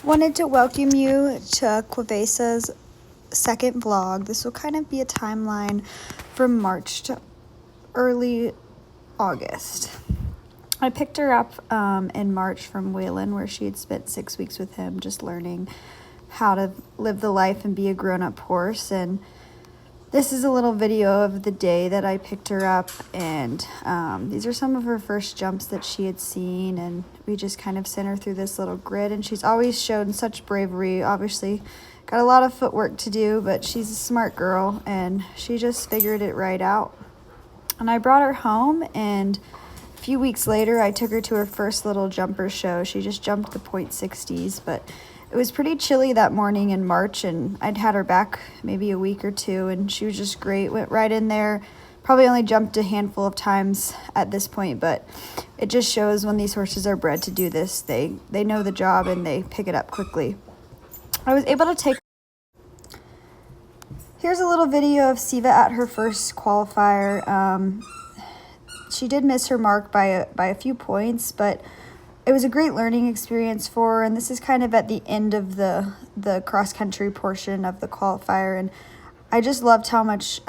Wanted to welcome you to Quavesa's second vlog. This will kind of be a timeline from March to early August. I picked her up in March from Waylon, where she had spent 6 weeks with him just learning how to live the life and be a grown-up horse. And this is a little video of the day that I picked her up, and these are some of her first jumps that she had seen, and we just kind of sent her through this little grid, and she's always shown such bravery. Obviously got a lot of footwork to do, but she's a smart girl and she just figured it right out. And I brought her home, and a few weeks later I took her to her first little jumper show. She just jumped the .60s, but it was pretty chilly that morning in March, and I'd had her back maybe a week or two, and she was just great. Went right in there. Probably only jumped a handful of times at this point, but it just shows when these horses are bred to do this, they know the job and they pick it up quickly. I was able to take... Here's a little video of Civa at her first qualifier. She did miss her mark by a few points, but it was a great learning experience for her, and this is kind of at the end of the cross-country portion of the qualifier, and I just loved how much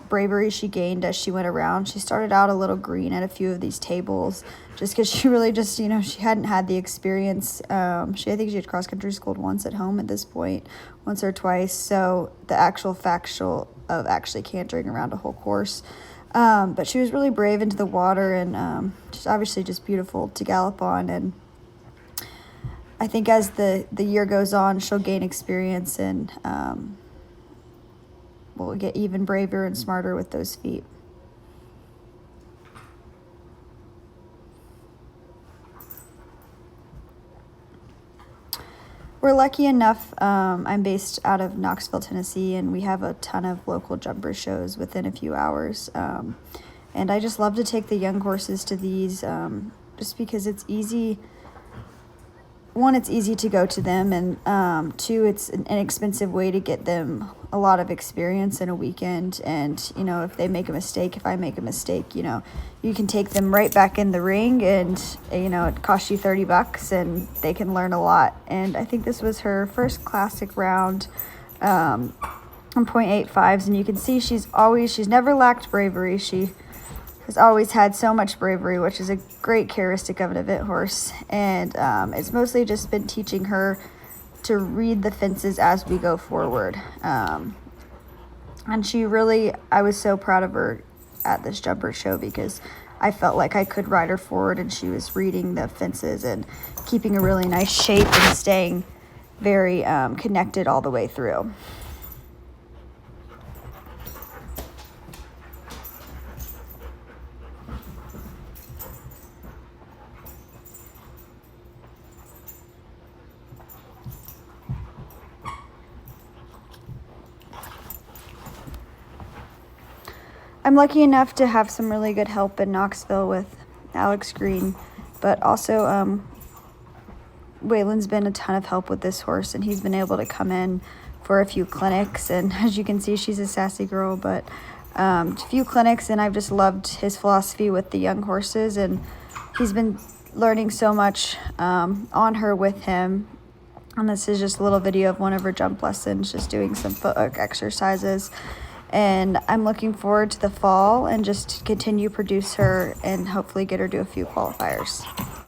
bravery she gained as she went around. She started out a little green at a few of these tables just because she really just, she hadn't had the experience. I think she had cross-country schooled once at home at this point, once or twice, so the actual factual of actually cantering around a whole course. But she was really brave into the water, and just obviously just beautiful to gallop on. And I think as the year goes on, she'll gain experience and will get even braver and smarter with those feet. We're lucky enough, I'm based out of Knoxville, Tennessee, and we have a ton of local jumper shows within a few hours. And I just love to take the young horses to these just because it's easy. One, it's easy to go to them, and two, it's an inexpensive way to get them a lot of experience in a weekend. And, if they make a mistake, if I make a mistake, you can take them right back in the ring, and, it costs you $30 and they can learn a lot. And I think this was her first classic round on .85s, and you can see she's never lacked bravery. She has always had so much bravery, which is a great characteristic of an event horse. And it's mostly just been teaching her to read the fences as we go forward. And I was so proud of her at this jumper show because I felt like I could ride her forward, and she was reading the fences and keeping a really nice shape and staying very connected all the way through. I'm lucky enough to have some really good help in Knoxville with Alex Green, but also Waylon's been a ton of help with this horse, and he's been able to come in for a few clinics. And as you can see, she's a sassy girl, but a few clinics, and I've just loved his philosophy with the young horses, and he's been learning so much on her with him. And this is just a little video of one of her jump lessons, just doing some footwork exercises. And I'm looking forward to the fall and just continue to produce her and hopefully get her to a few qualifiers.